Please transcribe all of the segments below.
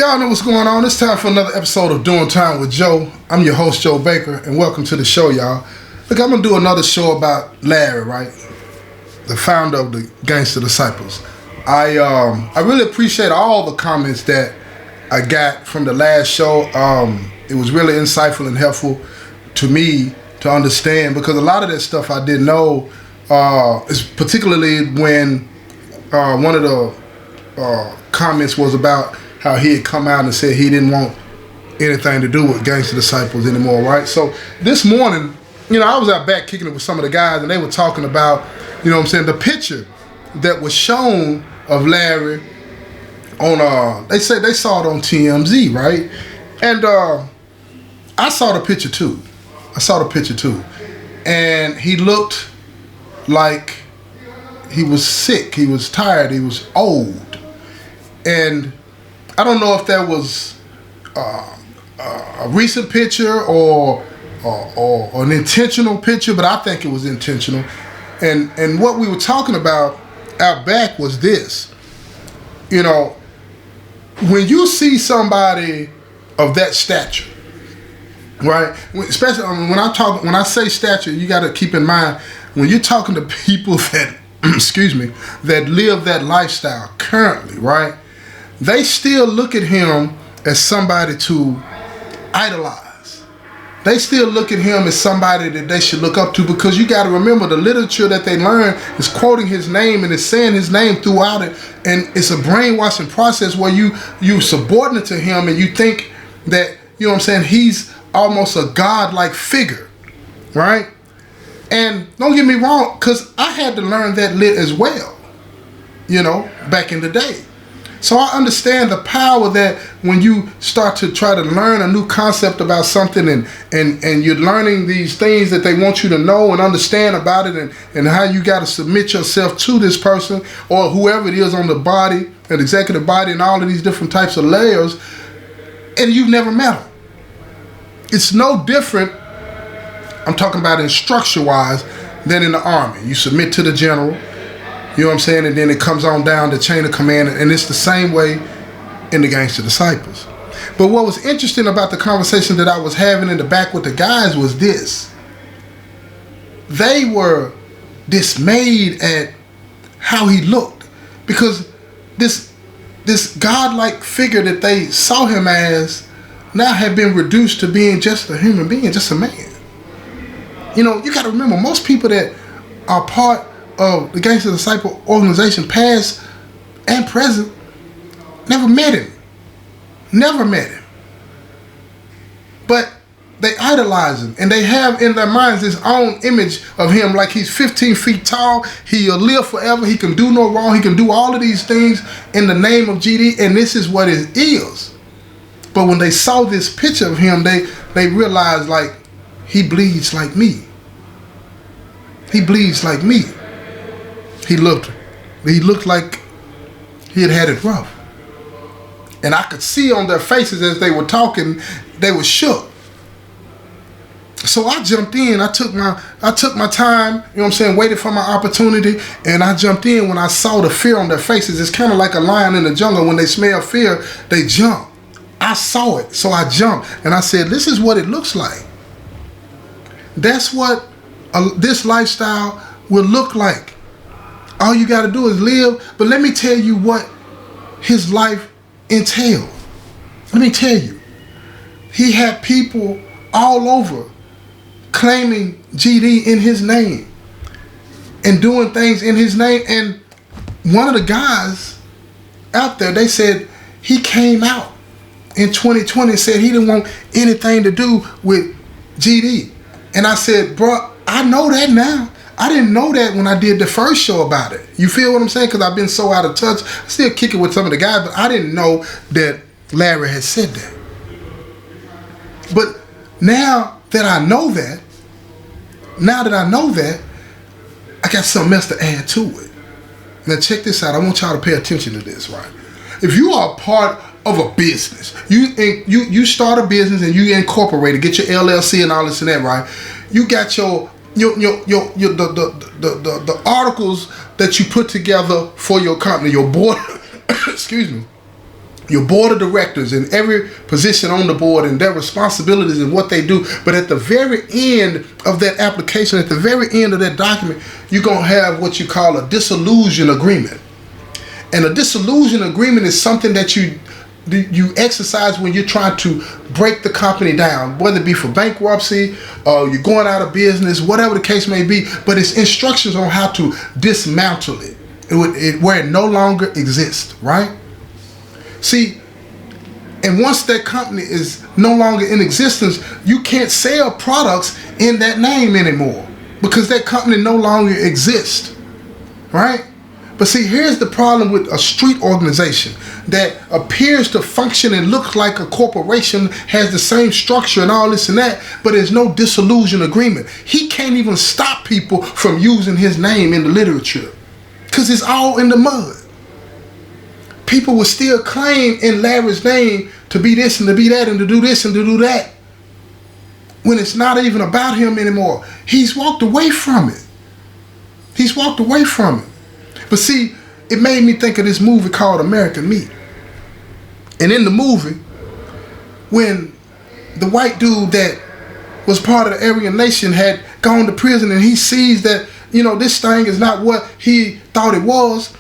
Y'all know what's going on. It's time for another episode of Doing Time with Joe. I'm your host, Joe Baker, and welcome to the show, y'all. Look, I'm going to do another show about Larry, right? The founder of the Gangster Disciples. I really appreciate all the comments that I got from the last show. It was really insightful and helpful to me to understand, because a lot of that stuff I didn't know, is particularly when one of the comments was about how he had come out and said he didn't want anything to do with Gangster Disciples anymore, right? So this morning, I was out back kicking it with some of the guys, and they were talking about, the picture that was shown of Larry on, they said they saw it on TMZ, right? And I saw the picture too. And he looked like he was sick, he was tired, he was old. And I don't know if that was a recent picture or an intentional picture, but I think it was intentional. And what we were talking about out back was this. When you see somebody of that stature, right? Especially when I say stature, you got to keep in mind, when you're talking to people that, that live that lifestyle currently, right? They still look at him as somebody to idolize. They still look at him as somebody that they should look up to, because you got to remember, the literature that they learn is quoting his name and is saying his name throughout it, and it's a brainwashing process where you subordinate to him and you think that, he's almost a God-like figure, right? And don't get me wrong, because I had to learn that lit as well, back in the day. So I understand the power that when you start to try to learn a new concept about something and you're learning these things that they want you to know and understand about it, and how you got to submit yourself to this person or whoever it is on the body, an executive body, and all of these different types of layers, and you've never met them. It's no different, I'm talking about in structure-wise, than in the Army. You submit to the general, and then it comes on down the chain of command, and it's the same way in the Gangster Disciples. But what was interesting about the conversation that I was having in the back with the guys was this. They were dismayed at how he looked, because this godlike figure that they saw him as now had been reduced to being just a human being, just a man. You got to remember, most people that are part of the Gangster Disciple organization, past and present, never met him. But they idolize him, and they have in their minds this own image of him, like he's 15 feet tall, he'll live forever, he can do no wrong, he can do all of these things in the name of GD, and this is what it is. But when they saw this picture of him, they realized, like, he bleeds like me. He bleeds like me. He looked like he had it rough. And I could see on their faces as they were talking, they were shook. So I jumped in, I took my time, waited for my opportunity, and I jumped in when I saw the fear on their faces. It's kind of like a lion in the jungle. When they smell fear, they jump. I saw it, so I jumped, and I said, this is what it looks like. That's what this lifestyle will look like. All you got to do is live. But let me tell you what his life entailed. Let me tell you. He had people all over claiming GD in his name and doing things in his name. And one of the guys out there, they said he came out in 2020 and said he didn't want anything to do with GD. And I said, bro, I know that now. I didn't know that when I did the first show about it. You feel what I'm saying? Because I've been so out of touch. I still kick it with some of the guys, but I didn't know that Larry had said that. But now that I know that, I got something else to add to it. Now check this out. I want y'all to pay attention to this, right? If you are part of a business, you start a business and you incorporate it, get your LLC and all this and that, right? You got the articles that you put together for your company, your board, excuse me, your board of directors and every position on the board and their responsibilities and what they do. But at the very end of that application, at the very end of that document, you're going to have what you call a dissolution agreement. And a dissolution agreement is something that you exercise when you're trying to break the company down, whether it be for bankruptcy or you're going out of business, whatever the case may be. But it's instructions on how to dismantle it, where it no longer exists, right? See, and once that company is no longer in existence, you can't sell products in that name anymore because that company no longer exists, right? But see, here's the problem with a street organization that appears to function and look like a corporation, has the same structure and all this and that, but there's no dissolution agreement. He can't even stop people from using his name in the literature because it's all in the mud. People will still claim in Larry's name to be this and to be that and to do this and to do that when it's not even about him anymore. He's walked away from it. He's walked away from it. But see, it made me think of this movie called American Meat. And in the movie, when the white dude that was part of the Aryan Nation had gone to prison and he sees that, this thing is not what he thought it was,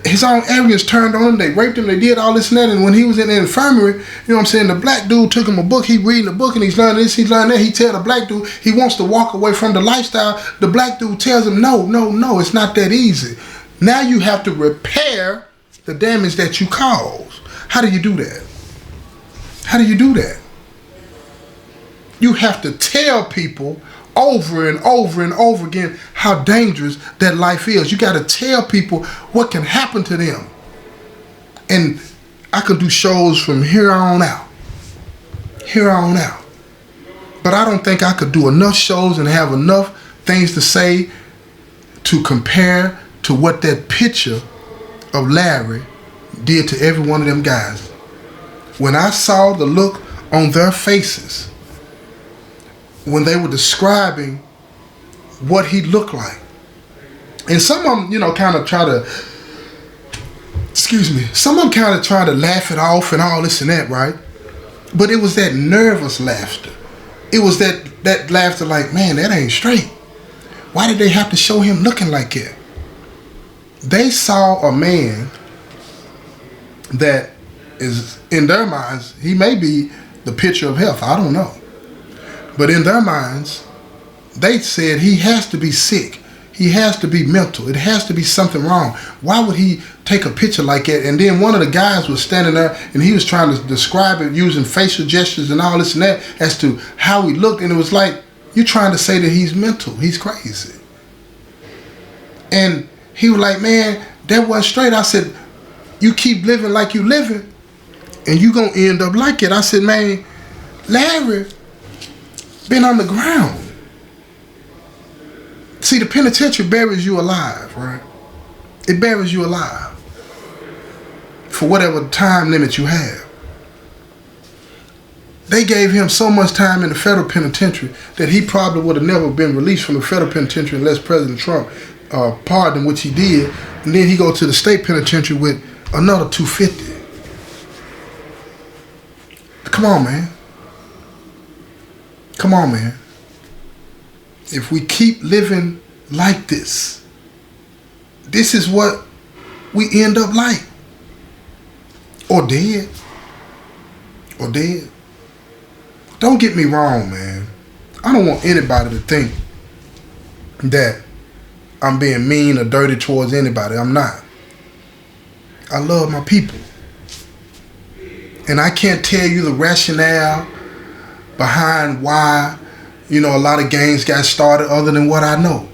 his own Aryans turned on him, they raped him, they did all this and that. And when he was in the infirmary, the black dude took him a book, he reading the book and he's learning this, he's learning that. He tell the black dude he wants to walk away from the lifestyle. The black dude tells him, no, it's not that easy. Now you have to repair the damage that you caused. How do you do that? How do you do that? You have to tell people over and over and over again how dangerous that life is. You got to tell people what can happen to them. And I could do shows from here on out. Here on out. But I don't think I could do enough shows and have enough things to say to compare to what that picture of Larry did to every one of them guys. When I saw the look on their faces when they were describing what he looked like, and some of them, kind of try to, some of them kind of try to laugh it off and all this and that, right? But it was that nervous laughter. It was that laughter like, man, that ain't straight. Why did they have to show him looking like that? They saw a man that is, in their minds, he may be the picture of health. I don't know. But in their minds, they said he has to be sick. He has to be mental. It has to be something wrong. Why would he take a picture like that? And then one of the guys was standing there and he was trying to describe it using facial gestures and all this and that as to how he looked. And it was like, you're trying to say that he's mental. He's crazy. And he was like, man, that wasn't straight. I said, you keep living like you living and you gonna end up like it. I said, man, Larry been on the ground. See, the penitentiary buries you alive, right? It buries you alive for whatever time limit you have. They gave him so much time in the federal penitentiary that he probably would have never been released from the federal penitentiary unless President Trump pardoned, which he did, and then he go to the state penitentiary with another 250. Come on, man. Come on, man. If we keep living like this, this is what we end up like. Or dead. Or dead. Don't get me wrong, man. I don't want anybody to think that I'm being mean or dirty towards anybody. I'm not. I love my people. And I can't tell you the rationale behind why, a lot of gangs got started other than what I know.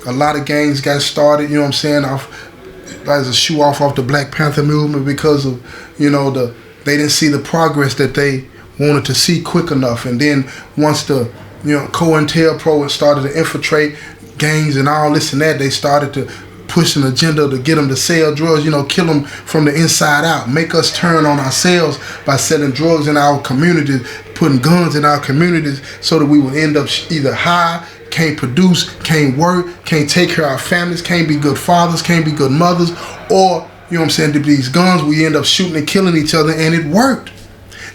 A lot of gangs got started, as a shoe off the Black Panther movement because of, they didn't see the progress that they wanted to see quick enough. And then once the, COINTELPRO started to infiltrate gangs and all this and that, they started to push an agenda to get them to sell drugs, kill them from the inside out, make us turn on ourselves by selling drugs in our communities, putting guns in our communities so that we will end up either high, can't produce, can't work, can't take care of our families, can't be good fathers, can't be good mothers, or, you know what I'm saying, to these guns, we end up shooting and killing each other, and it worked.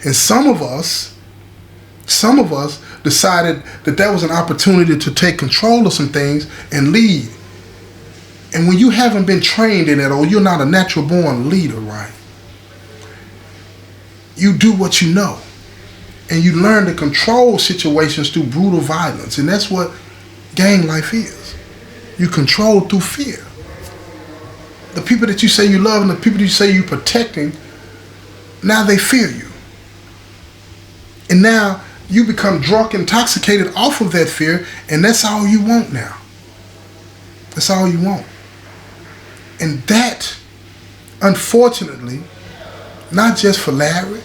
And some of us decided that was an opportunity to take control of some things and lead. And when you haven't been trained in it, or you're not a natural born leader, right? You do what you know. And you learn to control situations through brutal violence. And that's what gang life is. You control through fear. The people that you say you love and the people that you say you're protecting, now they fear you. And now you become drunk, intoxicated off of that fear, and that's all you want now. That's all you want. And that, unfortunately, not just for Larry,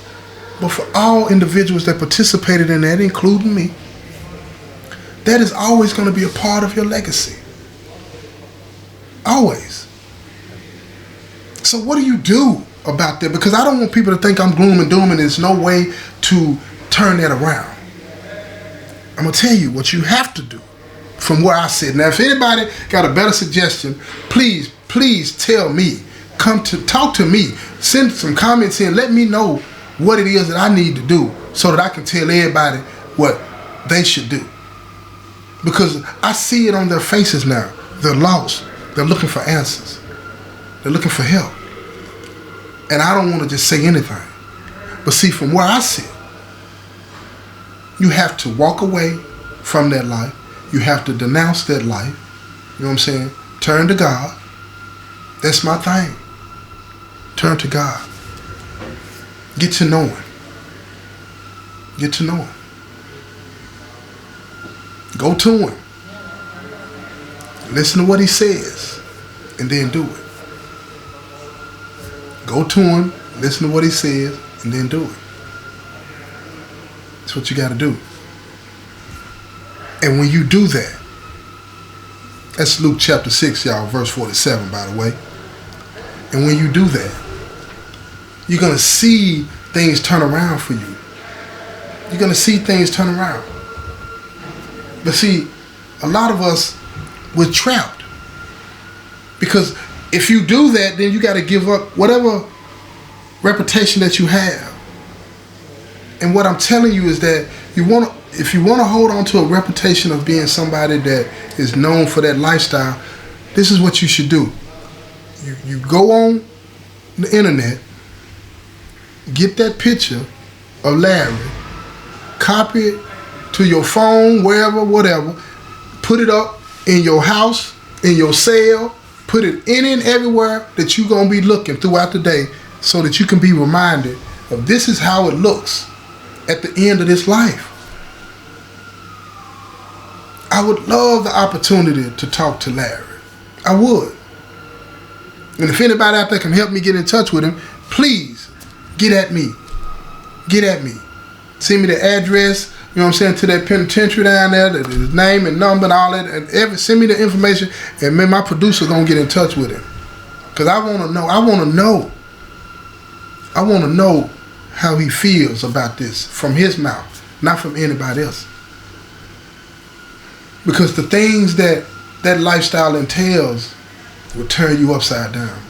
but for all individuals that participated in that, including me, that is always going to be a part of your legacy. Always. So what do you do about that? Because I don't want people to think I'm gloom and doom and there's no way to turn that around. I'm going to tell you what you have to do from where I sit. Now, if anybody got a better suggestion, please tell me. Come to talk to me. Send some comments in. Let me know what it is that I need to do so that I can tell everybody what they should do. Because I see it on their faces now. They're lost. They're looking for answers. They're looking for help. And I don't want to just say anything. But see, from where I sit, you have to walk away from that life. You have to denounce that life. You know what I'm saying? Turn to God. That's my thing. Turn to God. Get to know Him. Get to know Him. Go to Him. Listen to what He says, and then do it. Go to Him, listen to what He says, and then do it. That's what you got to do. And when you do that, that's Luke chapter 6, y'all, verse 47, by the way. And when you do that, you're going to see things turn around for you. You're going to see things turn around. But see, a lot of us, we're trapped. Because if you do that, then you got to give up whatever reputation that you have. And what I'm telling you is that if you want to hold on to a reputation of being somebody that is known for that lifestyle, this is what you should do. You go on the internet, get that picture of Larry, copy it to your phone, wherever, whatever, put it up in your house, in your cell, put it in and everywhere that you're going to be looking throughout the day so that you can be reminded of this is how it looks at the end of this life. I would love the opportunity to talk to Larry. I would. And if anybody out there can help me get in touch with him, please get at me. Get at me. Send me the address, you know what I'm saying, to that penitentiary down there, his name and number and all that. And send me the information, and man, my producer's going to get in touch with him. Because I want to know. I want to know how he feels about this from his mouth, not from anybody else. Because the things that lifestyle entails will turn you upside down.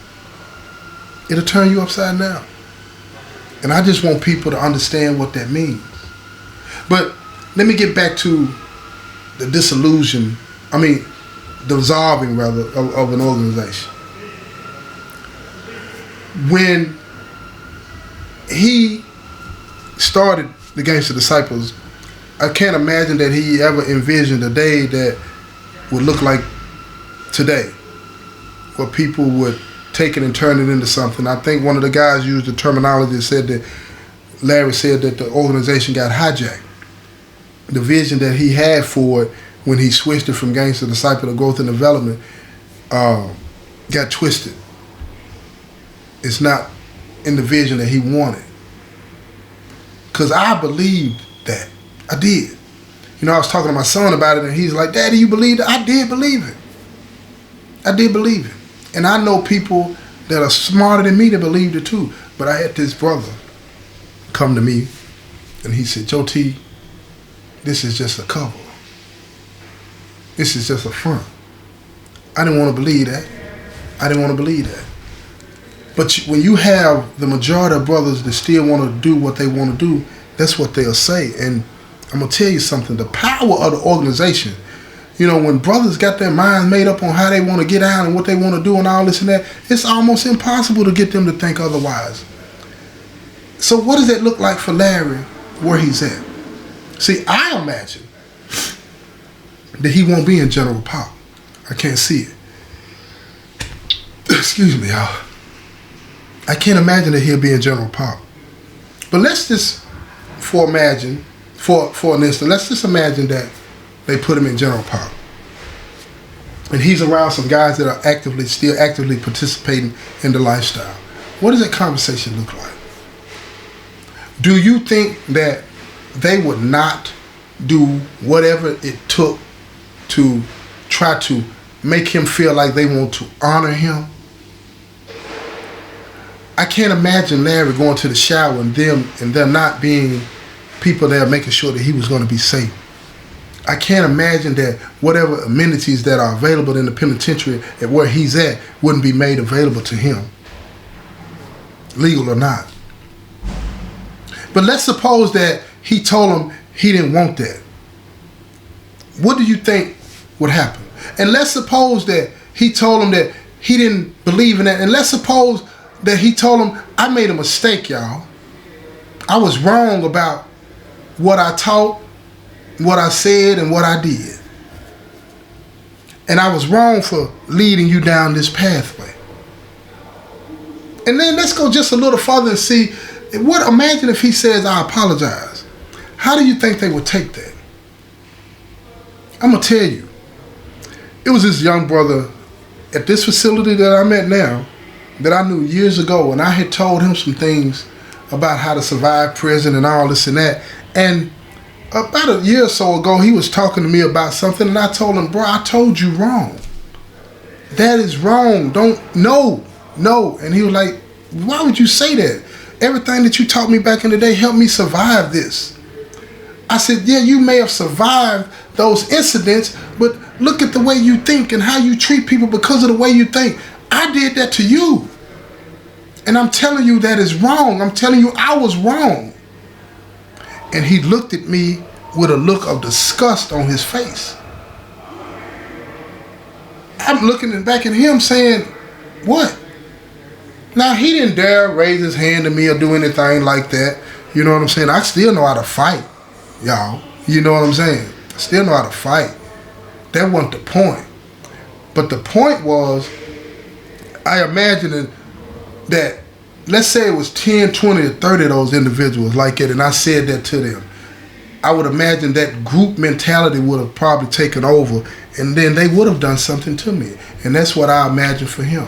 It'll turn you upside down. And I just want people to understand what that means. But let me get back to the dissolving of an organization. When he started the Gangster Disciples, I can't imagine that he ever envisioned a day that would look like today, where people would take it and turn it into something. I think one of the guys used the terminology that said that Larry said that the organization got hijacked. The vision that he had for it when he switched it from Gangster Disciple to Growth and Development got twisted. It's not in the vision that he wanted. Because I believed that. I did. You know, I was talking to my son about it, and he's like, "Daddy, you believe it?" I did believe it. I did believe it. And I know people that are smarter than me that believed it too. But I had this brother come to me, and he said, "Joe T, this is just a cover. This is just a front." I didn't want to believe that. I didn't want to believe that. But when you have the majority of brothers that still want to do what they want to do, that's what they'll say. And I'm going to tell you something. The power of the organization, when brothers got their minds made up on how they want to get out and what they want to do and all this and that, it's almost impossible to get them to think otherwise. So what does that look like for Larry where he's at? See, I imagine that he won't be in General Pop. I can't see it. Excuse me, y'all. I can't imagine that he'll be in General Pop. But let's just, for an instant, let's just imagine that they put him in General Pop. And he's around some guys that are still actively participating in the lifestyle. What does that conversation look like? Do you think that they would not do whatever it took to try to make him feel like they want to honor him? I can't imagine Larry going to the shower and there not being people there making sure that he was going to be safe. I can't imagine that whatever amenities that are available in the penitentiary at where he's at wouldn't be made available to him, legal or not. But let's suppose that he told him he didn't want that. What do you think would happen? And let's suppose that he told him that he didn't believe in that. And let's suppose that he told him, I made a mistake, y'all. I was wrong about what I taught, what I said, and what I did. And I was wrong for leading you down this pathway. And then let's go just a little further and see, imagine if he says, I apologize. How do you think they would take that? I'm going to tell you. It was this young brother at this facility that I'm at now that I knew years ago, and I had told him some things about how to survive prison and all this and that. And about a year or so ago, he was talking to me about something, and I told him, bro, I told you wrong. That is wrong. No. And he was like, why would you say that? Everything that you taught me back in the day helped me survive this. I said, yeah, you may have survived those incidents, but look at the way you think and how you treat people because of the way you think. I did that to you. And I'm telling you that is wrong. I'm telling you I was wrong. And he looked at me with a look of disgust on his face. I'm looking back at him saying, what? Now, he didn't dare raise his hand to me or do anything like that. You know what I'm saying? I still know how to fight, y'all. You know what I'm saying? I still know how to fight. That wasn't the point. But the point was, I imagined that, let's say it was 10, 20, or 30 of those individuals like it, and I said that to them. I would imagine that group mentality would have probably taken over, and then they would have done something to me. And that's what I imagine for him.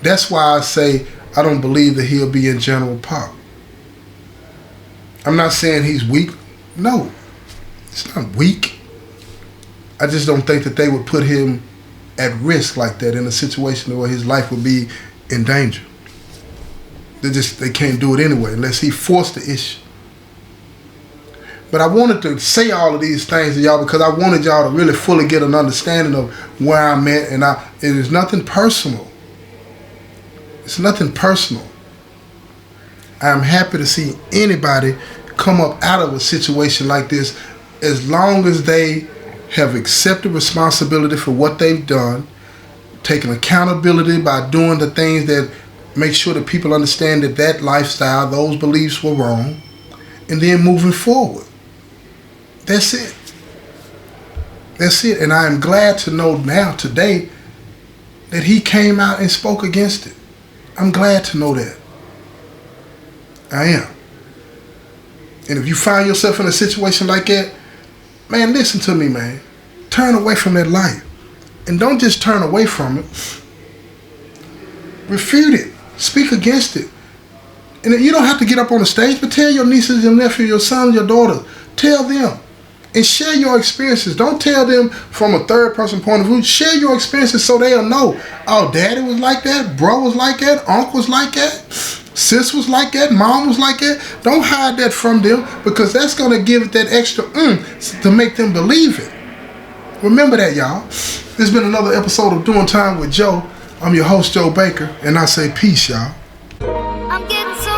That's why I say I don't believe that he'll be in General Pop. I'm not saying he's weak. No, it's not weak. I just don't think that they would put him at risk like that in a situation where his life would be in danger. They can't do it anyway unless he forced the issue. But I wanted to say all of these things to y'all because I wanted y'all to really fully get an understanding of where I'm at, and it is nothing personal. It's nothing personal. I'm happy to see anybody come up out of a situation like this as long as they have accepted responsibility for what they've done, taken accountability by doing the things that make sure that people understand that lifestyle, those beliefs were wrong, and then moving forward. That's it. That's it. And I am glad to know now, today, that he came out and spoke against it. I'm glad to know that. I am. And if you find yourself in a situation like that, man, listen to me, man. Turn away from that life. And don't just turn away from it. Refute it. Speak against it. And you don't have to get up on the stage, but tell your nieces, your nephews, your sons, your daughters. Tell them. And share your experiences. Don't tell them from a third person point of view. Share your experiences so they'll know. Oh, daddy was like that. Bro was like that. Uncle was like that. Sis was like that. Mom was like that. Don't hide that from them, because that's going to give it that extra to make them believe it. Remember that, y'all. This has been another episode of Doing Time with Joe. I'm your host, Joe Baker, and I say peace, y'all. I'm getting so